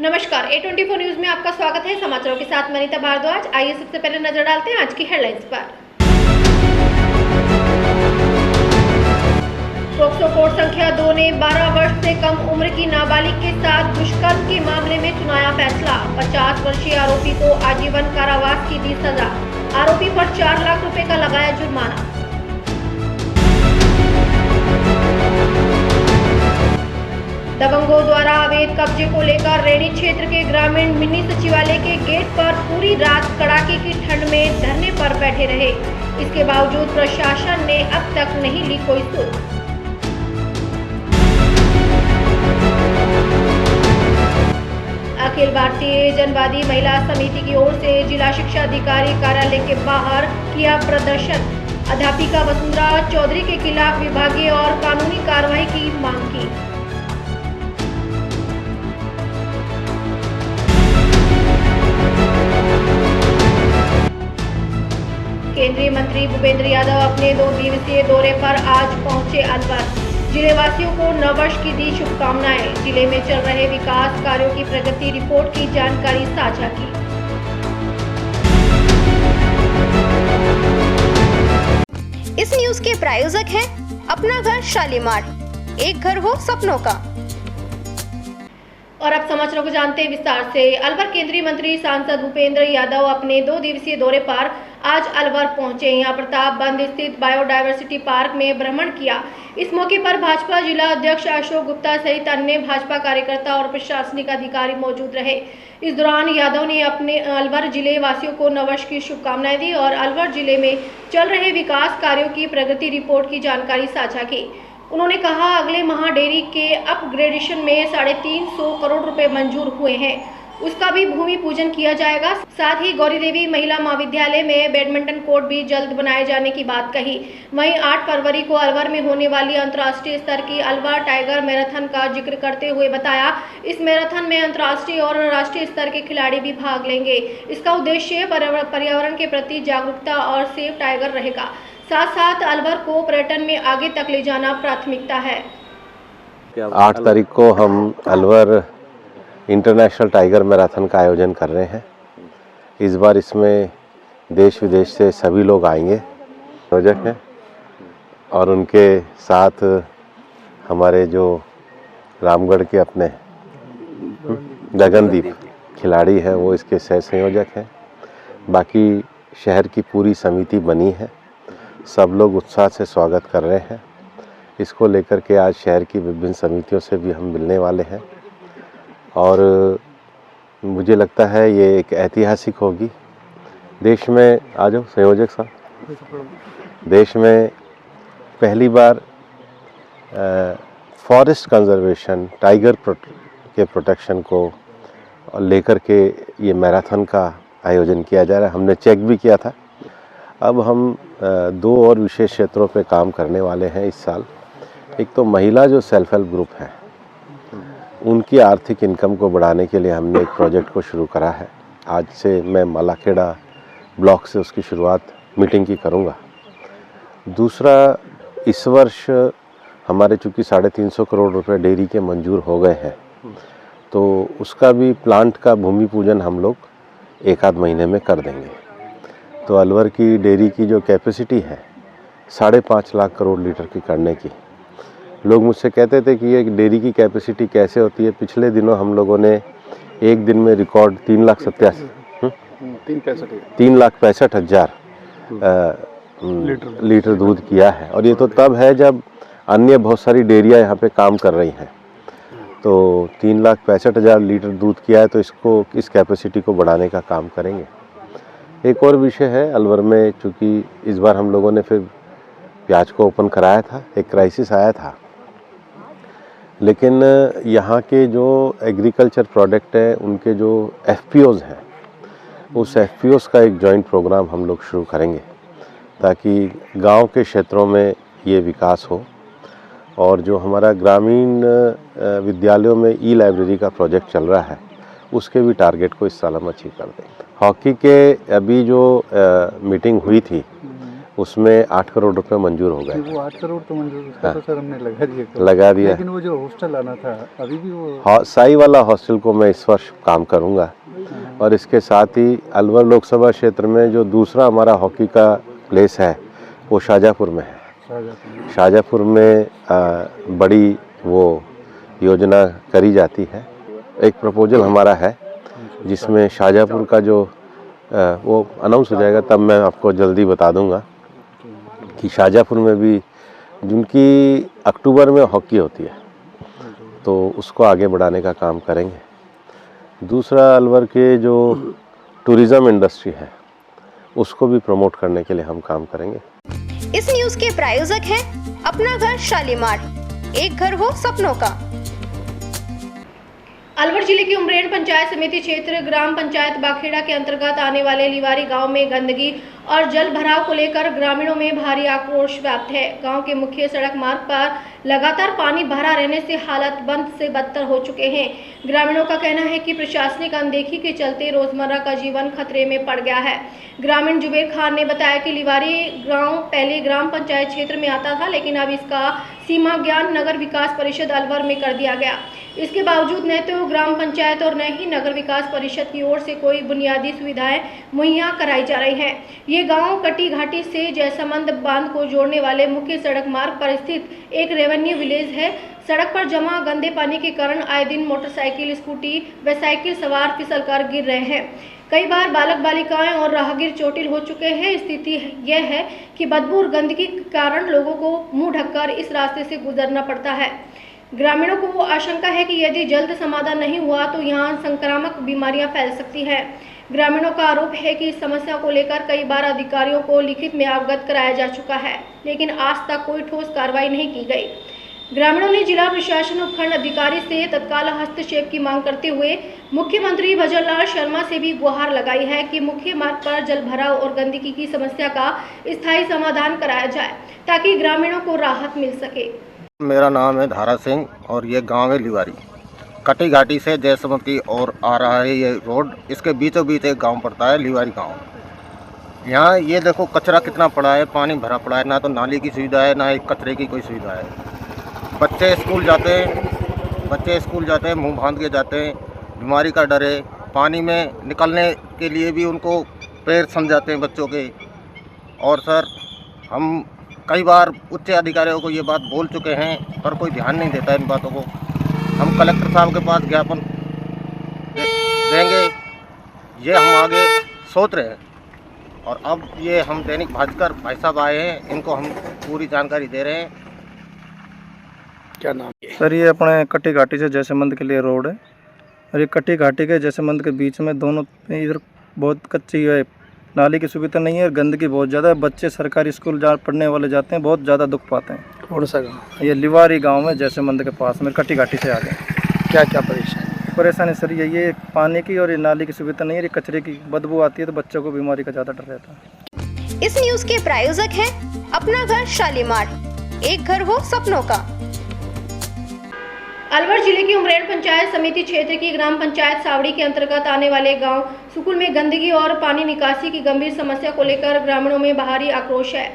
नमस्कार, A24 news में आपका स्वागत है। समाचारों के साथ मनीता भारद्वाज। आइए सबसे पहले नजर डालते हैं आज की हेडलाइंस पर। पोक्सो कोर्ट संख्या 2 ने 12 वर्ष से कम उम्र की नाबालिग के साथ दुष्कर्म के मामले में सुनाया फैसला। 50 वर्षीय आरोपी को आजीवन कारावास की दी सजा। आरोपी पर 4 लाख रुपए का लगाया जुर्माना। दबंगों द्वारा अवैध कब्जे को लेकर रेणी क्षेत्र के ग्रामीण मिनी सचिवालय के गेट पर पूरी रात कड़ाके की ठंड में धरने पर बैठे रहे। इसके बावजूद प्रशासन ने अब तक नहीं ली कोई सुध। अखिल भारतीय जनवादी महिला समिति की ओर से जिला शिक्षा अधिकारी कार्यालय के बाहर किया प्रदर्शन। अध्यापिका वसुंधरा चौधरी के खिलाफ विभागीय और कानूनी कार्रवाई की मांग की। केंद्रीय मंत्री भूपेंद्र यादव अपने 2 दिवसीय दौरे पर आज पहुंचे अलवर। जिले वासियों को नववर्ष की दी शुभकामनाएं। जिले में चल रहे विकास कार्यों की प्रगति रिपोर्ट की जानकारी साझा की। इस न्यूज के प्रायोजक हैं अपना घर शालीमार, एक घर हो सपनों का। और अब समाचारों को जानते हैं विस्तार से। अलवर केंद्रीय मंत्री सांसद भूपेंद्र यादव अपने 2 दिवसीय दौरे पर आज अलवर पहुंचे। यहां प्रतापबंद स्थित बायोडायवर्सिटी पार्क में भ्रमण किया। इस मौके पर भाजपा जिला अध्यक्ष अशोक गुप्ता सहित अन्य भाजपा कार्यकर्ता और प्रशासनिक अधिकारी मौजूद रहे। इस दौरान यादव ने अपने अलवर जिले वासियों को नववर्ष की शुभकामनाएं दी और अलवर जिले में चल रहे विकास कार्यों की प्रगति रिपोर्ट की जानकारी साझा की। उन्होंने कहा, अगले माह डेयरी के अपग्रेडेशन में 350 करोड़ रुपए मंजूर हुए हैं, उसका भी भूमि पूजन किया जाएगा। साथ ही गौरी देवी महिला महाविद्यालय में बैडमिंटन कोर्ट भी जल्द बनाए जाने की बात कही। वहीं 8 फरवरी को अलवर में होने वाली अंतर्राष्ट्रीय स्तर की अलवर टाइगर मैराथन का जिक्र करते हुए बताया, इस मैराथन में अंतर्राष्ट्रीय और राष्ट्रीय स्तर के खिलाड़ी भी भाग लेंगे। इसका उद्देश्य पर्यावरण के प्रति जागरूकता और सेफ टाइगर रहेगा। साथ साथ अलवर को पर्यटन में आगे तक ले जाना प्राथमिकता है। 8 तारीख को हम अलवर इंटरनेशनल टाइगर मैराथन का आयोजन कर रहे हैं। इस बार इसमें देश विदेश से सभी लोग आएंगे, आयोजक हैं, और उनके साथ हमारे जो रामगढ़ के अपने गगनदीप खिलाड़ी हैं वो इसके सह संयोजक हैं। बाकी शहर की पूरी समिति बनी है, सब लोग उत्साह से स्वागत कर रहे हैं। इसको लेकर के आज शहर की विभिन्न समितियों से भी हम मिलने वाले हैं और मुझे लगता है ये एक ऐतिहासिक होगी। देश में, आ जाओ संयोजक साहब, देश में पहली बार फॉरेस्ट कंजर्वेशन, टाइगर के प्रोटेक्शन को लेकर के ये मैराथन का आयोजन किया जा रहा है। हमने चेक भी किया था। अब हम 2 और विशेष क्षेत्रों पे काम करने वाले हैं इस साल। एक तो महिला जो सेल्फ हेल्प ग्रुप है उनकी आर्थिक इनकम को बढ़ाने के लिए हमने एक प्रोजेक्ट को शुरू करा है। आज से मैं मालाखेड़ा ब्लॉक से उसकी शुरुआत मीटिंग की करूँगा। दूसरा, इस वर्ष हमारे चूँकि 350 करोड़ रुपए डेयरी के मंजूर हो गए हैं, तो उसका भी प्लांट का भूमि पूजन हम लोग 1 आध महीने में कर देंगे। तो अलवर की डेयरी की जो कैपेसिटी है 5.5 लाख करोड़ लीटर की करने की, लोग मुझसे कहते थे कि ये डेयरी की कैपेसिटी कैसे होती है। पिछले दिनों हम लोगों ने एक दिन में रिकॉर्ड 3,65,000 लीटर दूध किया है। और ये तो तब है जब अन्य बहुत सारी डेयरियाँ यहाँ पे काम कर रही हैं। तो 3,65,000 लीटर दूध किया है, तो इस कैपेसिटी को बढ़ाने का काम करेंगे। एक और विषय है अलवर में, चूँकि इस बार हम लोगों ने फिर प्याज को ओपन कराया था, एक क्राइसिस आया था, लेकिन यहाँ के जो एग्रीकल्चर प्रोडक्ट हैं उनके जो FPOs हैं, उस FPOs का एक जॉइंट प्रोग्राम हम लोग शुरू करेंगे ताकि गांव के क्षेत्रों में ये विकास हो। और जो हमारा ग्रामीण विद्यालयों में ई-लाइब्रेरी का प्रोजेक्ट चल रहा है, उसके भी टारगेट को इस साल हम अचीव कर देंगे। हॉकी के अभी जो मीटिंग हुई थी उसमें 8 करोड़ रुपए मंजूर हो गए। वो 8 करोड़ तो मंजूर, उसका तो सर हमने लगा दिया। लेकिन वो जो हॉस्टल आना था अभी भी वो साई वाला हॉस्टल को मैं इस वर्ष काम करूंगा। और इसके साथ ही अलवर लोकसभा क्षेत्र में जो दूसरा हमारा हॉकी का प्लेस है वो शाहजहाँपुर में है। शाहजहाँपुर में बड़ी वो योजना करी जाती है। एक प्रपोजल हमारा है जिसमें शाहजहाँपुर का जो वो अनाउंस हो जाएगा तब मैं आपको जल्दी बता दूंगा कि शाहजहाँपुर में भी जिनकी अक्टूबर में हॉकी होती है तो उसको आगे बढ़ाने का काम करेंगे। दूसरा अलवर के जो टूरिज़्म इंडस्ट्री है उसको भी प्रमोट करने के लिए हम काम करेंगे। इस न्यूज के प्रायोजक हैं अपना घर शालीमार, एक घर हो सपनों का। अलवर जिले की उमरेन पंचायत समिति क्षेत्र ग्राम पंचायत बाखेड़ा के अंतर्गत आने वाले लिवारी गांव में गंदगी और जल भराव को लेकर ग्रामीणों में भारी आक्रोश व्याप्त है। गांव के मुख्य सड़क मार्ग पर लगातार पानी भरा रहने से हालत बंद से बदतर हो चुके हैं। ग्रामीणों का कहना है कि प्रशासनिक अनदेखी के चलते रोजमर्रा का जीवन खतरे में पड़ गया है। ग्रामीण जुबेर खान ने बताया कि लिवारी गांव पहले ग्राम पंचायत क्षेत्र में आता था, लेकिन अब इसका सीमा ज्ञान नगर विकास परिषद अलवर में कर दिया गया। इसके बावजूद न तो ग्राम पंचायत और न ही नगर विकास परिषद की ओर से कोई बुनियादी सुविधाएं मुहैया कराई जा रही हैं। ये गांव कटी घाटी से जयसमंद बांध को जोड़ने वाले मुख्य सड़क मार्ग पर स्थित एक रेवेन्यू विलेज है। सड़क पर जमा गंदे पानी के कारण आए दिन मोटरसाइकिल, स्कूटी व साइकिल सवार फिसलकर गिर रहे हैं। कई बार बालक बालिकाएं और राहगीर चोटिल हो चुके हैं। स्थिति यह है कि बदबू और गंदगी के कारण लोगों को मुंह ढककर इस रास्ते से गुजरना पड़ता है। ग्रामीणों को आशंका है कि यदि जल्द समाधान नहीं हुआ तो यहां संक्रामक बीमारियां फैल सकती हैं। ग्रामीणों का आरोप है कि इस समस्या को लेकर कई बार अधिकारियों को लिखित में अवगत कराया जा चुका है, लेकिन आज तक कोई ठोस कार्रवाई नहीं की गई। ग्रामीणों ने जिला प्रशासन उपखंड अधिकारी से तत्काल हस्तक्षेप की मांग करते हुए मुख्यमंत्री भजनलाल शर्मा से भी गुहार लगाई है कि मुख्य मार्ग पर जल भराव और गंदगी की समस्या का स्थायी समाधान कराया जाए ताकि ग्रामीणों को राहत मिल सके। मेरा नाम है धारा सिंह और ये गांव है लिवारी। कटी घाटी से जयसमंद की ओर आ रहा है ये रोड। इसके बीचों बीच एक गांव पड़ता है लिवारी गांव। यहाँ ये देखो कचरा कितना पड़ा है, पानी भरा पड़ा है, ना तो नाली की सुविधा है ना एक कचरे की कोई सुविधा है। बच्चे स्कूल जाते हैं मुंह बांध के जाते हैं, बीमारी का डर है। पानी में निकलने के लिए भी उनको पैर सम जाते हैं बच्चों के। और सर हम कई बार उच्च अधिकारियों को ये बात बोल चुके हैं पर कोई ध्यान नहीं देता इन बातों को। हम कलेक्टर साहब के पास ज्ञापन देंगे, ये हम आगे सोच रहे हैं। और अब ये हम दैनिक भास्कर भाई साहब आए हैं, इनको हम पूरी जानकारी दे रहे हैं। क्या नाम है सर? ये अपने कटी घाटी से जयसमंद के लिए रोड है और ये कटी घाटी के जयसमंद के बीच में दोनों इधर बहुत कच्ची है, नाली की सुविधा नहीं है और गंदगी बहुत ज़्यादा है। बच्चे सरकारी स्कूल पढ़ने वाले जाते हैं, बहुत ज़्यादा दुख पाते हैं। कौन सा गाँव? ये लिवारी गांव है जयसमंद के पास में, कटी घाटी से आगे। क्या क्या परेशानी सर ये पानी की और ये नाली की सुविधा नहीं है, ये कचरे की बदबू आती है तो बच्चों को बीमारी का ज़्यादा डर रहता है। इस न्यूज के प्रायोजक हैं अपना घर शालीमार, एक घर हो सपनों का। अलवर जिले की उमरेन पंचायत समिति क्षेत्र की ग्राम पंचायत सावड़ी के अंतर्गत आने वाले गांव सुकुल में गंदगी और पानी निकासी की गंभीर समस्या को लेकर ग्रामीणों में भारी आक्रोश है।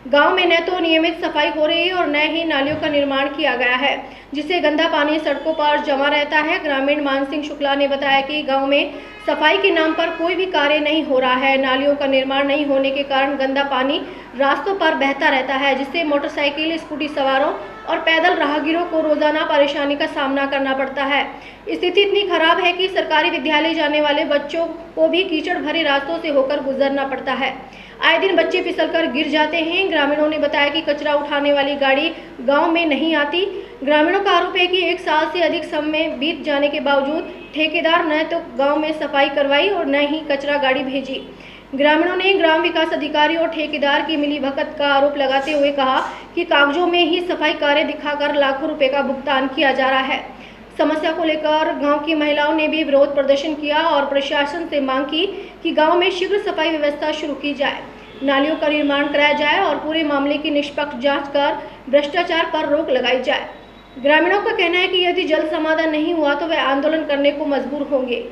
गांव में न तो नियमित सफाई हो रही है और न ही नालियों का निर्माण किया गया है, जिससे गंदा पानी सड़कों पर जमा रहता है। ग्रामीण मान सिंह शुक्ला ने बताया कि गांव में सफाई के नाम पर कोई भी कार्य नहीं हो रहा है। नालियों का निर्माण नहीं होने के कारण गंदा पानी रास्तों पर बहता रहता है, जिससे मोटरसाइकिल, स्कूटी सवारों और पैदल राहगीरों को रोजाना परेशानी का सामना करना पड़ता है। स्थिति इतनी खराब है कि सरकारी विद्यालय जाने वाले बच्चों को भी कीचड़ भरे रास्तों से होकर गुजरना पड़ता है। आए दिन बच्चे फिसलकर गिर जाते हैं। ग्रामीणों ने बताया कि कचरा उठाने वाली गाड़ी गांव में नहीं आती। ग्रामीणों का आरोप है कि 1 साल से अधिक समय बीत जाने के बावजूद ठेकेदार न तो गांव में सफाई करवाई और न ही कचरा गाड़ी भेजी। ग्रामीणों ने ग्राम विकास अधिकारी और ठेकेदार की मिलीभगत का आरोप लगाते हुए कहा कि कागजों में ही सफाई कार्य दिखाकर लाखों रुपए का भुगतान किया जा रहा है। समस्या को लेकर गांव की महिलाओं ने भी विरोध प्रदर्शन किया और प्रशासन से मांग की कि गांव में शीघ्र सफाई व्यवस्था शुरू की जाए, नालियों का निर्माण कराया जाए और पूरे मामले की निष्पक्ष जांच कर भ्रष्टाचार पर रोक लगाई जाए। ग्रामीणों का कहना है कि यदि जल्द समाधान नहीं हुआ तो वे आंदोलन करने को मजबूर होंगे।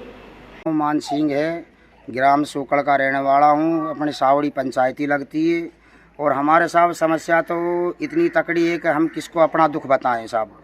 मान सिंह है, ग्राम सोकड़ का रहने वाला हूँ। अपनी सावड़ी पंचायती लगती है। और हमारे साहब समस्या तो इतनी तकड़ी है कि हम किसको अपना दुख बताएं साहब।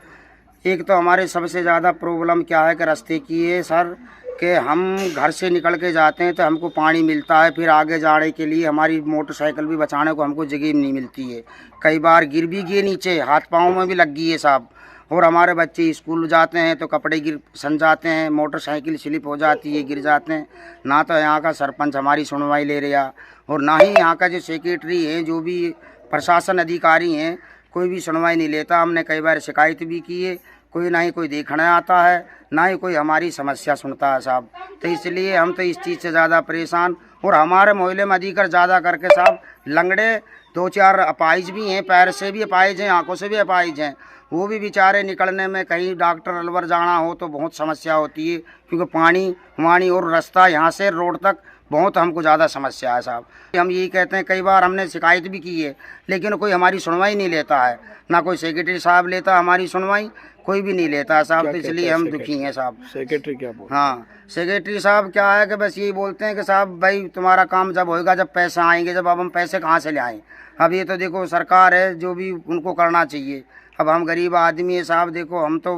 एक तो हमारे सबसे ज़्यादा प्रॉब्लम क्या है कि रास्ते की है सर, कि हम घर से निकल के जाते हैं तो हमको पानी मिलता है, फिर आगे जाने के लिए हमारी मोटरसाइकिल भी बचाने को हमको जगह नहीं मिलती है। कई बार गिर भी गए नीचे, हाथ पाँव में भी लग गई है साहब। और हमारे बच्चे स्कूल जाते हैं तो कपड़े गिर सन जाते हैं, मोटरसाइकिल स्लिप हो जाती है, गिर जाते हैं। ना तो यहाँ का सरपंच हमारी सुनवाई ले रहा और ना ही यहाँ का जो सेक्रेटरी है, जो भी प्रशासन अधिकारी हैं, कोई भी सुनवाई नहीं लेता। हमने कई बार शिकायत भी की है, कोई ना ही कोई देखने आता है, ना ही कोई हमारी समस्या सुनता है साहब। तो इसलिए हम तो इस चीज़ से ज़्यादा परेशान। और हमारे मोहल्ले में अधिकर ज़्यादा करके साहब लंगड़े 2-4 अपाहिज भी हैं, पैर से भी अपाहिज हैं, आंखों से भी अपाहिज हैं। वो भी बेचारे निकलने में कहीं डॉक्टर अलवर जाना हो तो बहुत समस्या होती है, क्योंकि पानी वानी और रास्ता यहाँ से रोड तक बहुत हमको ज़्यादा समस्या है साहब। हम यही कहते हैं, कई बार हमने शिकायत भी की है लेकिन कोई हमारी सुनवाई नहीं लेता है, ना कोई सेक्रेटरी साहब लेता हमारी सुनवाई, कोई भी नहीं लेता साहब। तो इसलिए हम दुखी हैं साहब। सेक्रेटरी क्या बोल? हाँ, सेक्रेटरी साहब क्या है कि बस यही बोलते हैं कि साहब भाई तुम्हारा काम जब होएगा, जब पैसे आएंगे, जब अब हम पैसे कहाँ से ले आएँ। अब ये तो देखो सरकार है, जो भी उनको करना चाहिए। अब हम गरीब आदमी है साहब, देखो हम तो।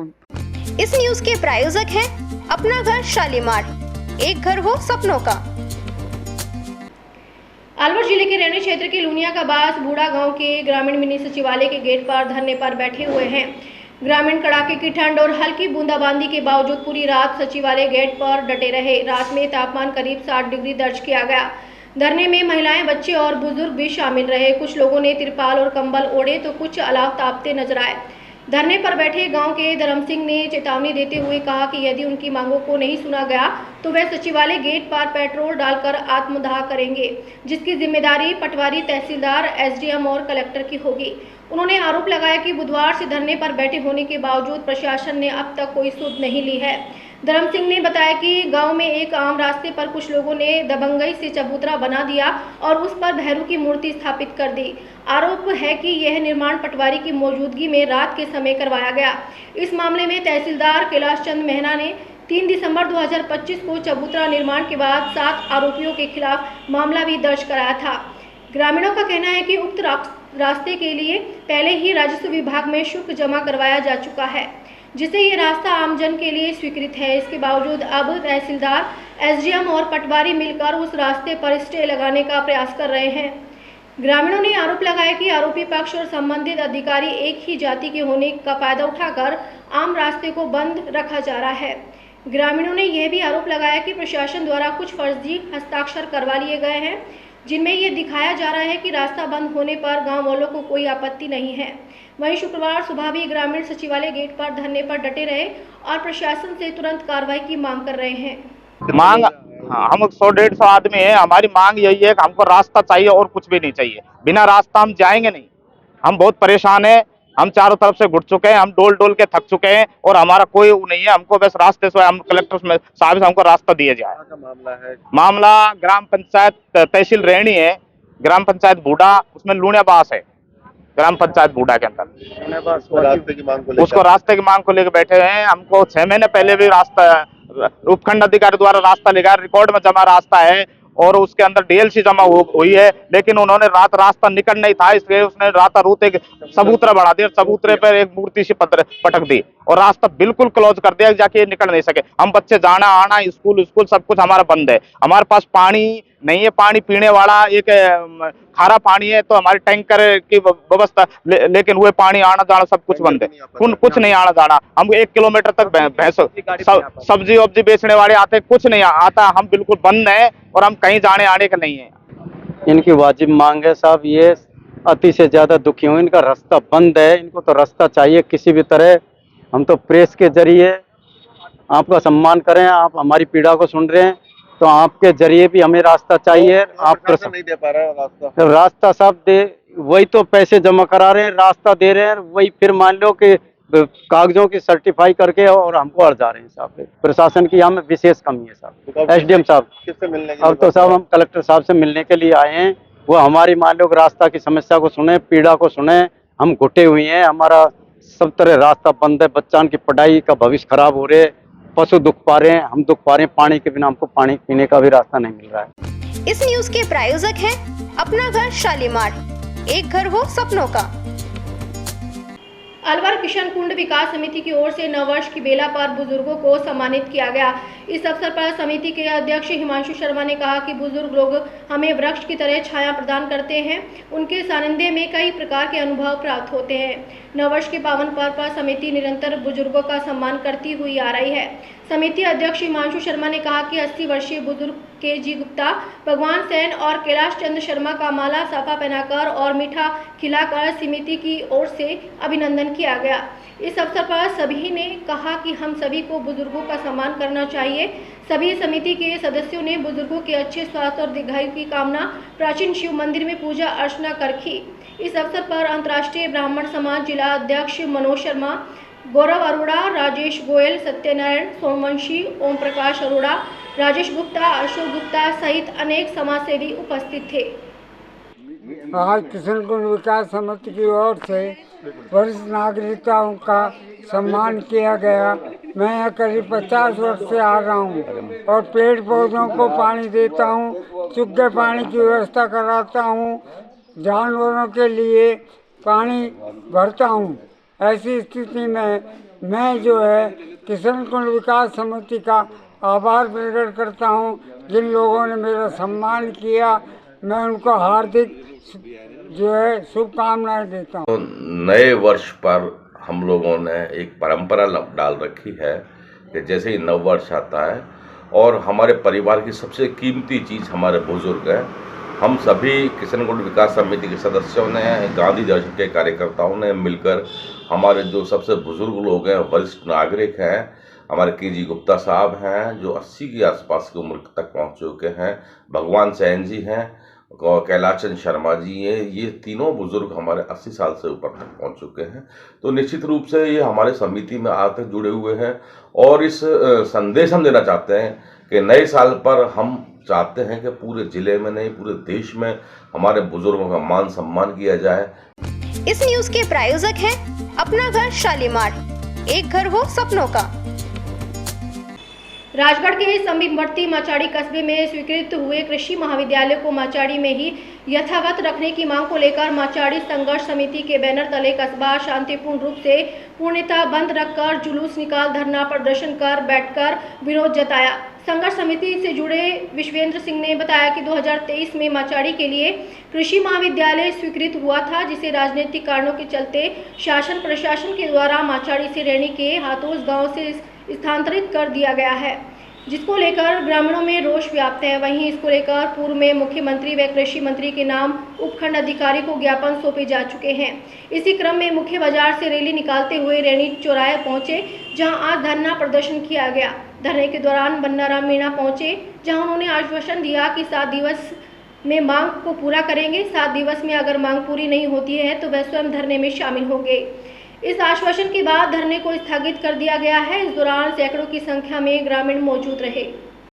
इस न्यूज के प्रायोजक हैं अपना घर शालीमार, एक घर हो सपनों का। अलवर जिले के रैनी क्षेत्र के लुनिया का बास बूढ़ा गांव के ग्रामीण मिनी सचिवालय के गेट पर धरने पर बैठे हुए हैं। ग्रामीण कड़ाके की ठंड और हल्की बूंदाबांदी के बावजूद पूरी रात सचिवालय गेट पर डटे रहे। रात में तापमान करीब 60 डिग्री दर्ज किया गया। धरने में महिलाएं, बच्चे और बुजुर्ग भी शामिल रहे। कुछ लोगों ने तिरपाल और कंबल ओढ़े तो कुछ अलाव तापते नजर आए। धरने पर बैठे गांव के धर्म सिंह ने चेतावनी देते हुए कहा कि यदि उनकी मांगों को नहीं सुना गया तो वे सचिवालय गेट पर पेट्रोल डालकर आत्मदाह करेंगे, जिसकी जिम्मेदारी पटवारी, तहसीलदार, एसडीएम और कलेक्टर की होगी। उन्होंने आरोप लगाया कि बुधवार से धरने पर बैठे होने के बावजूद प्रशासन ने अब तक कोई सुध नहीं ली है। धर्म सिंह ने बताया कि गांव में एक आम रास्ते पर कुछ लोगों ने दबंगई से चबूतरा बना दिया और उस पर भैरू की मूर्ति स्थापित कर दी। आरोप है कि यह निर्माण पटवारी की मौजूदगी में रात के समय करवाया गया। इस मामले में तहसीलदार कैलाश चंद मेहना ने 3 दिसंबर 2025 को चबूतरा निर्माण के बाद 7 आरोपियों के खिलाफ मामला भी दर्ज कराया था। ग्रामीणों का कहना है कि उक्त रास्ते के लिए पहले ही राजस्व विभाग में शुल्क जमा करवाया जा चुका है, जिससे ये रास्ता आमजन के लिए स्वीकृत है। इसके बावजूद अब तहसीलदार, एसडीएम और पटवारी मिलकर उस रास्ते पर स्टे लगाने का प्रयास कर रहे हैं। ग्रामीणों ने आरोप लगाया कि आरोपी पक्ष और संबंधित अधिकारी एक ही जाति के होने का फायदा उठाकर आम रास्ते को बंद रखा जा रहा है। ग्रामीणों ने यह भी आरोप लगाया कि प्रशासन द्वारा कुछ फर्जी हस्ताक्षर करवा लिए गए हैं, जिनमें ये दिखाया जा रहा है कि रास्ता बंद होने पर गांव वालों को कोई आपत्ति नहीं है। वहीं शुक्रवार सुबह भी ग्रामीण सचिवालय गेट पर धरने पर डटे रहे और प्रशासन से तुरंत कार्रवाई की मांग कर रहे हैं। मांग, हम 100-150 आदमी है, हमारी मांग यही है कि हमको रास्ता चाहिए और कुछ भी नहीं चाहिए। बिना रास्ता हम जाएंगे नहीं। हम बहुत परेशान है, हम चारों तरफ से घुट चुके हैं, हम डोल डोल के थक चुके हैं और हमारा कोई नहीं है। हमको बस रास्ते से, हम कलेक्टर साहब से हमको रास्ता दिया जाए। मामला ग्राम पंचायत तहसील रैनी है, ग्राम पंचायत बूढ़ा, उसमें लुणिया बास है, ग्राम पंचायत बूढ़ा के अंदर। उसको रास्ते की मांग को लेकर बैठे हैं। हमको 6 महीने पहले भी रास्ता उपखंड अधिकारी द्वारा रास्ता लिखा, रिकॉर्ड में जमा रास्ता है और उसके अंदर डीएलसी जमा हुई है, लेकिन उन्होंने रास्ता निकल नहीं था, इसलिए उसने रात एक चबूतरा बढ़ा दिया। चबूतरे पर एक मूर्ति से पटक दी और रास्ता बिल्कुल क्लोज कर दिया, जाके निकल नहीं सके। हम बच्चे जाना आना, स्कूल सब कुछ हमारा बंद है। हमारे पास पानी नहीं है, पानी पीने वाला एक खारा पानी है तो हमारी टैंकर की व्यवस्था, लेकिन वो पानी आना जाना सब कुछ बंद है। कुछ नहीं आना जाना। हम 1 किलोमीटर तक भैंस सब्जी वब्जी बेचने वाले आते, कुछ नहीं आता। हम बिल्कुल बंद है और हम कहीं जाने आने का नहीं है। इनकी वाजिब मांग है साहब, ये अति से ज्यादा दुखी हूँ। इनका रास्ता बंद है, इनको तो रास्ता चाहिए किसी भी तरह। हम तो प्रेस के जरिए आपका सम्मान करें, आप हमारी पीड़ा को सुन रहे हैं, तो आपके जरिए भी हमें रास्ता चाहिए। आप नहीं दे पा रहे हैं रास्ता साहब दे, वही तो पैसे जमा करा रहे हैं, रास्ता दे रहे हैं, वही फिर मान लो कि कागजों की सर्टिफाई करके और हमको अर्जा रहे हैं साहब। प्रशासन की यहाँ में विशेष कमी है साहब। एसडीएम साहब किससे मिलने के लिए? अब तो साहब हम कलेक्टर साहब से मिलने के लिए आए हैं। वो हमारी मान लो रास्ता की समस्या को सुने, पीड़ा को सुने। हम घुटे हुए हैं, हमारा सब तरह रास्ता बंद है, बच्चों की पढ़ाई का भविष्य खराब हो रहे, पशु दुख पा रहे हैं, हम दुख पा रहे हैं। पानी के बिना हमको पानी पीने का भी रास्ता नहीं मिल रहा है। इस न्यूज के प्रायोजक हैं अपना घर शालीमार, एक घर हो सपनों का। अलवर किशन कुंड विकास समिति की ओर से नववर्ष की बेला पर बुजुर्गों को सम्मानित किया गया। इस अवसर पर समिति के अध्यक्ष हिमांशु शर्मा ने कहा कि बुजुर्ग लोग हमें वृक्ष की तरह छाया प्रदान करते हैं। उनके सानिध्य में कई प्रकार के अनुभव प्राप्त होते हैं। नववर्ष के पावन पर्व पर समिति निरंतर बुजुर्गों का सम्मान करती हुई आ रही है। समिति अध्यक्ष हिमांशु शर्मा ने कहा कि 80 वर्षीय बुजुर्ग के जी गुप्ता, भगवान सेन और कैलाश चंद्र शर्मा का माला साफा पहनाकर और मीठा खिलाकर समिति की ओर से अभिनंदन किया गया। इस अवसर पर सभी ने कहा कि हम सभी को बुजुर्गों का सम्मान करना चाहिए। सभी समिति के सदस्यों ने बुजुर्गों के अच्छे स्वास्थ्य और दीर्घायु की कामना प्राचीन शिव मंदिर में पूजा अर्चना कर की। इस अवसर पर अंतर्राष्ट्रीय ब्राह्मण समाज जिला अध्यक्ष मनोज शर्मा, गौरव अरोड़ा, राजेश गोयल, सत्यनारायण सोमवंशी, ओम प्रकाश अरोड़ा, राजेश गुप्ता, अशोक गुप्ता सहित अनेक समाजसेवी उपस्थित थे। आज किशन कुंड विकास समिति की ओर से वरिष्ठ नागरिकों का सम्मान किया गया। मैं यहाँ करीब 50 वर्ष से आ रहा हूँ और पेड़ पौधों को पानी देता हूँ, सूखे पानी की व्यवस्था कराता हूँ, जानवरों के लिए पानी भरता हूँ। ऐसी स्थिति में मैं जो है किशन कुंड विकास समिति का आभार प्रकट करता हूँ। जिन लोगों ने मेरा सम्मान किया, मैं उनको हार्दिक जो है शुभकामनाएं देता हूँ। तो नए वर्ष पर हम लोगों ने एक परंपरा डाल रखी है कि जैसे ही नव वर्ष आता है और हमारे परिवार की सबसे कीमती चीज़ हमारे बुजुर्ग हैं। हम सभी किशन कुंड विकास समिति के सदस्यों ने, गांधी दर्शन के कार्यकर्ताओं ने मिलकर हमारे जो सबसे बुजुर्ग लोग हैं, वरिष्ठ नागरिक हैं, हमारे के.जी. गुप्ता साहब हैं जो 80 के आसपास की उम्र तक पहुंच चुके हैं, भगवान सैन जी हैं, कैलाश चंद्र शर्मा जी हैं, ये तीनों बुजुर्ग हमारे 80 साल से ऊपर तक पहुंच चुके हैं। तो निश्चित रूप से ये हमारे समिति में आज तक जुड़े हुए हैं और इस संदेश हम देना चाहते हैं कि नए साल पर हम चाहते हैं कि पूरे जिले में नहीं, पूरे देश में हमारे बुजुर्गों का मान सम्मान किया जाए। इस न्यूज के प्रायोजक हैं अपना घर शालीमार, एक घर हो सपनों का। राजगढ़ के समीपवर्ती माचाड़ी कस्बे में स्वीकृत हुए कृषि महाविद्यालय को माचाड़ी में ही यथावत रखने की मांग को लेकर माचाड़ी संघर्ष समिति के बैनर तले कस्बा शांतिपूर्ण रूप से पूर्णतः बंद रखकर जुलूस निकाल धरना प्रदर्शन कर बैठकर विरोध जताया। संघर्ष समिति से जुड़े विश्वेंद्र सिंह ने बताया कि 2023 में माचाड़ी के लिए कृषि महाविद्यालय स्वीकृत हुआ था, जिसे राजनीतिक कारणों के चलते शासन प्रशासन के द्वारा माचाड़ी से रैनी के हाथोस गांव से स्थानांतरित कर दिया गया है, जिसको लेकर ग्रामीणों में रोष व्याप्त है। वहीं इसको लेकर पूर्व में मुख्यमंत्री व कृषि मंत्री के नाम उपखंड अधिकारी को ज्ञापन सौंपे जा चुके हैं। इसी क्रम में मुख्य बाजार से रैली निकालते हुए रैनी चौराहे पहुंचे, जहां आज धरना प्रदर्शन किया गया। धरने के दौरान बन्नाराम मीणा पहुंचे, जहां उन्होंने आश्वासन दिया कि 7 दिवस में मांग को पूरा करेंगे। 7 दिवस में अगर मांग पूरी नहीं होती है तो वह स्वयं धरने में शामिल होंगे। इस आश्वासन के बाद धरने को स्थगित कर दिया गया है। इस दौरान सैकड़ों की संख्या में ग्रामीण मौजूद रहे।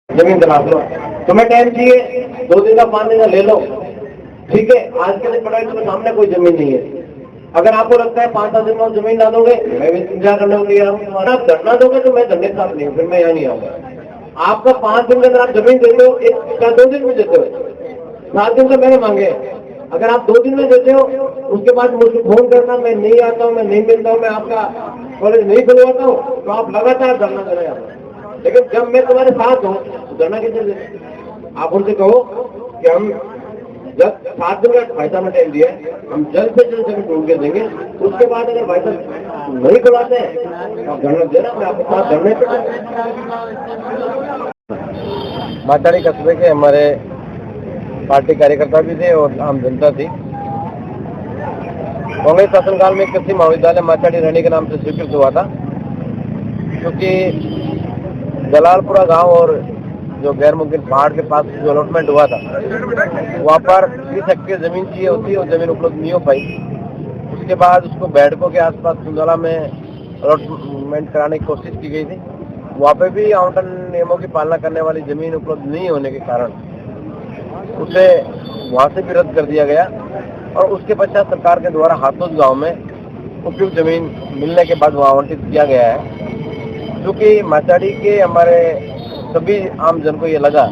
जमीन दिला दो, तुम्हें टाइम चाहिए 2 दिन का 5 दिन का ले लो, ठीक है। आज के दिन पड़ा तुम्हें सामने कोई जमीन नहीं है। अगर आपको लगता है 5-7 दिन में जमीन ला दोगे, मैं भी इंतजार करने को तैयार हूँ। आप धरना दोगे तो मैं धरने के साथ नहीं हूँ, फिर मैं यहाँ नहीं आऊंगा। आपका 5 दिन के अंदर आप जमीन देते हो, 2 दिन में देते हो। 7 दिन तो मैंने मांगे। अगर आप 2 दिन में देते हो, उसके बाद मुझे फोन करना, मैं नहीं आता हूँ, मैं नहीं मिलता हूँ, मैं आपका कॉलेज नहीं खुलवाता हूँ, तो आप लगातार धरना कर रहे हैं। लेकिन जब मैं तुम्हारे साथ हूँ तो धरना कैसे दे? आप उनसे कहो कि हम जब 7 दिन का भाई साहब ने टाइम दिया है, हम जल्द से जल्द जमीन ढूंढ के देंगे। उसके बाद अगर भाई साहब नहीं खुलाते हैं तो आप धरना देना, मैं आपके साथ धरने पे। माचाड़ी कस्बे के हमारे पार्टी कार्यकर्ता भी थे और आम जनता थी। कांग्रेस शासनकाल में कृषि महाविद्यालय माचाड़ी रैनी के नाम से स्वीकृत हुआ था, क्योंकि जलालपुरा गांव और जो गैर मुमकिन पहाड़ के पास जो अलॉटमेंट हुआ था, वहाँ पर 30 हेक्टेयर जमीन चाहिए होती और जमीन उपलब्ध नहीं हो पाई। उसके बाद उसको बैठकों के आसपास सुंदला में अलॉटमेंट कराने की कोशिश की गई थी। वहाँ पे भी आवंटन नियमों की पालना करने वाली जमीन उपलब्ध नहीं होने के कारण उसे वहाँ से भी रद्द कर दिया गया और उसके पश्चात सरकार के द्वारा हाथोस गांव में उपयुक्त जमीन मिलने के बाद वहाँ आवंटित किया गया है। क्योंकि माचाड़ी के हमारे सभी आम जन को ये लगा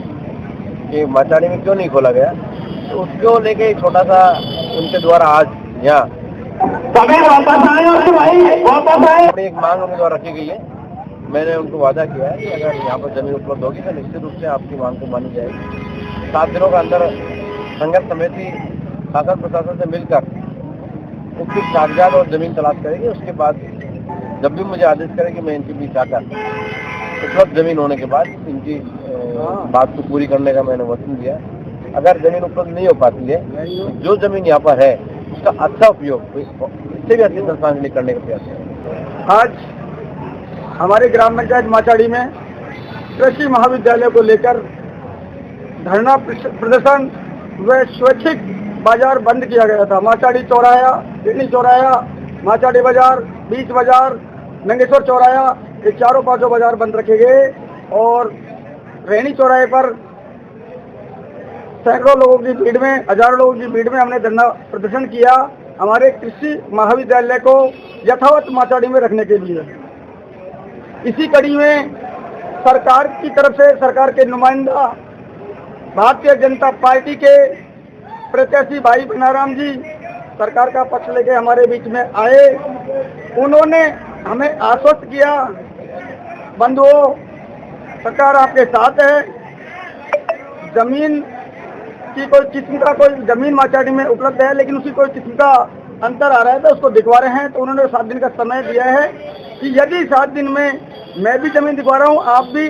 कि माचाड़ी में क्यों नहीं खोला गया, तो उसको लेके छोटा सा उनके द्वारा आज यहाँ अपनी एक मांग उनके द्वारा रखी गई है। मैंने उनको वादा किया है कि अगर यहाँ पर जमीन उपलब्ध होगी तो निश्चित रूप से आपकी मांग को मानी जाएगी। 7 दिनों का अंदर संघर्ष समिति शासन प्रशासन से मिलकर उसकी कागजात और जमीन तलाश करेगी। उसके बाद जब भी मुझे आदेश करेगी मैं इनके बीच आकर उपलब्ध जमीन होने के बाद इनकी बात को पूरी करने का मैंने वचन दिया। अगर जमीन उपलब्ध नहीं हो पाती है तो जो जमीन यहाँ पर है उसका अच्छा उपयोग इससे भी अच्छी संस्थान के लिए करने का प्रयास है। आज हमारे ग्राम पंचायत माचाड़ी में कृषि महाविद्यालय को लेकर धरना प्रदर्शन व स्वैच्छिक बाजार बंद किया गया था। माचाड़ी चौराया, दिल्ली चौराया, माचाड़ी बाजार, बीच बाजार, नंगेश्वर चौराया, ये चारों 5 बाजार बंद रखे गए और रेहनी चौराहे पर सैकड़ों लोगों की भीड़ में, हजारों लोगों की भीड़ में हमने धरना प्रदर्शन किया हमारे कृषि महाविद्यालय को यथावत माचाड़ी में रखने के लिए। इसी कड़ी में सरकार की तरफ से सरकार के नुमाइंदा भारतीय जनता पार्टी के प्रत्याशी भाई बनाराम जी सरकार का पक्ष लेके हमारे बीच में आए। उन्होंने हमें आश्वस्त किया, बंधुओं सरकार आपके साथ है, जमीन की कोई किस्म का कोई जमीन माचाड़ी में उपलब्ध है लेकिन उसकी कोई किस्म का अंतर आ रहा है तो उसको दिखवा रहे हैं। तो उन्होंने 7 दिन का समय दिया है कि यदि 7 दिन में मैं भी जमीन दिखवा रहा हूँ, आप भी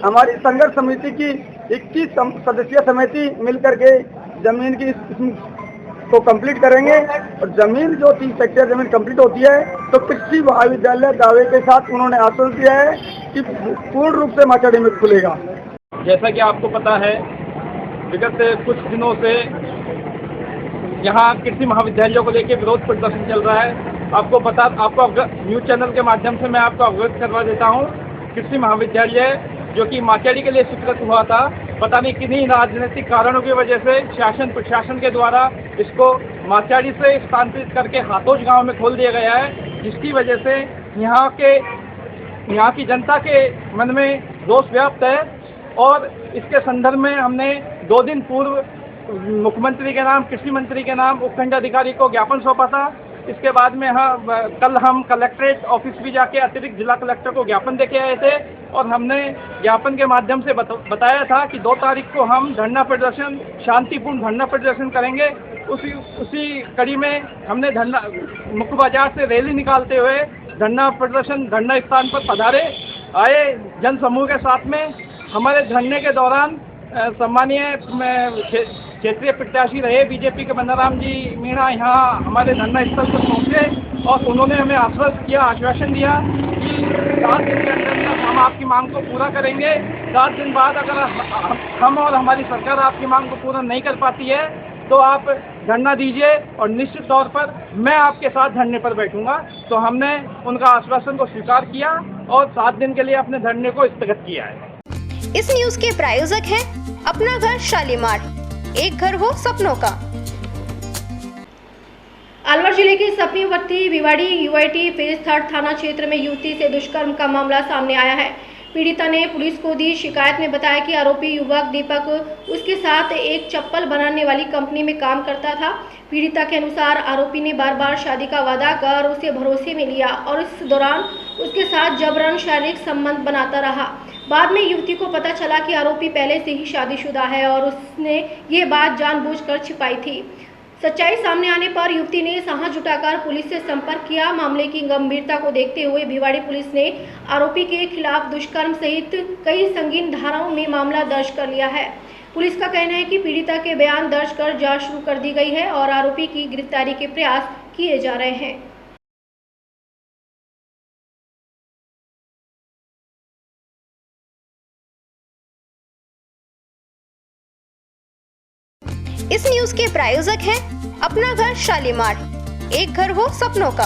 हमारी संघर्ष समिति की 21 सदस्यीय समिति मिलकर के जमीन की किस्म को कंप्लीट करेंगे और जमीन जो 30 हेक्टेयर जमीन कंप्लीट होती है तो कृषि महाविद्यालय दावे के साथ उन्होंने आश्वासन दिया है कि पूर्ण रूप से माचाड़ी में खुलेगा। जैसा कि आपको पता है विगत कुछ दिनों से यहाँ कृषि महाविद्यालयों को लेकर विरोध प्रदर्शन चल रहा है। आपको न्यूज़ चैनल के माध्यम से मैं आपको अवगत करवा देता हूँ। कृषि महाविद्यालय जो कि माचाड़ी के लिए स्वीकृत हुआ था, पता नहीं किन्हीं राजनीतिक कारणों की वजह से शासन प्रशासन के द्वारा इसको माचाड़ी से स्थानांतरित करके हाथोज गांव में खोल दिया गया है, जिसकी वजह से यहाँ की जनता के मन में रोष व्याप्त है। और इसके संदर्भ में हमने 2 दिन पूर्व मुख्यमंत्री के नाम, कृषि मंत्री के नाम उपखंड अधिकारी को ज्ञापन सौंपा था। इसके बाद में कल हम कलेक्ट्रेट ऑफिस भी जाके अतिरिक्त जिला कलेक्टर को ज्ञापन देके आए थे और हमने ज्ञापन के माध्यम से बताया था कि 2 तारीख को हम धरना प्रदर्शन, शांतिपूर्ण धरना प्रदर्शन करेंगे। उसी कड़ी में हमने मुख्य बाजार से रैली निकालते हुए धरना प्रदर्शन धरना स्थान पर पधारे आए जन समूह के साथ में। हमारे धरने के दौरान सम्मानीय क्षेत्रीय प्रत्याशी रहे बीजेपी के बनाराम जी मीणा यहाँ हमारे धरना स्थल पर पहुँचे और उन्होंने हमें आश्वासन दिया कि 7 दिन के अंदर हम आपकी मांग को पूरा करेंगे। 7 दिन बाद अगर हम और हमारी सरकार आपकी मांग को पूरा नहीं कर पाती है तो आप धरना दीजिए और निश्चित तौर पर मैं आपके साथ धरने पर बैठूंगा। तो हमने उनका आश्वासन को स्वीकार किया और 7 दिन के लिए अपने धरने को स्थगित किया है। इस न्यूज के प्रायोजक हैं अपना घर शालीमार, एक घर हो सपनों का। अलवर जिले के सपनीवर्ती विवाड़ी यूआईटी फेज 3 थाना क्षेत्र में युवती से दुष्कर्म का मामला सामने आया है। पीड़िता ने पुलिस को दी शिकायत में बताया कि आरोपी युवक दीपक उसके साथ एक चप्पल बनाने वाली कंपनी में काम करता था। पीड़िता के अनुसार आरोपी ने बार बार शादी का वादा कर उसे भरोसे में लिया और इस दौरान उसके साथ जबरन शारीरिक संबंध बनाता रहा। बाद में युवती को पता चला कि आरोपी पहले से ही शादीशुदा है और उसने ये बात जानबूझकर छिपाई थी। सच्चाई सामने आने पर युवती ने साहस जुटाकर पुलिस से संपर्क किया। मामले की गंभीरता को देखते हुए भिवाड़ी पुलिस ने आरोपी के खिलाफ दुष्कर्म सहित कई संगीन धाराओं में मामला दर्ज कर लिया है। पुलिस का कहना है कि पीड़िता के बयान दर्ज कर जांच शुरू कर दी गई है और आरोपी की गिरफ्तारी के प्रयास किए जा रहे हैं। इस न्यूज के प्रायोजक हैं अपना घर शालीमार, एक घर हो सपनों का।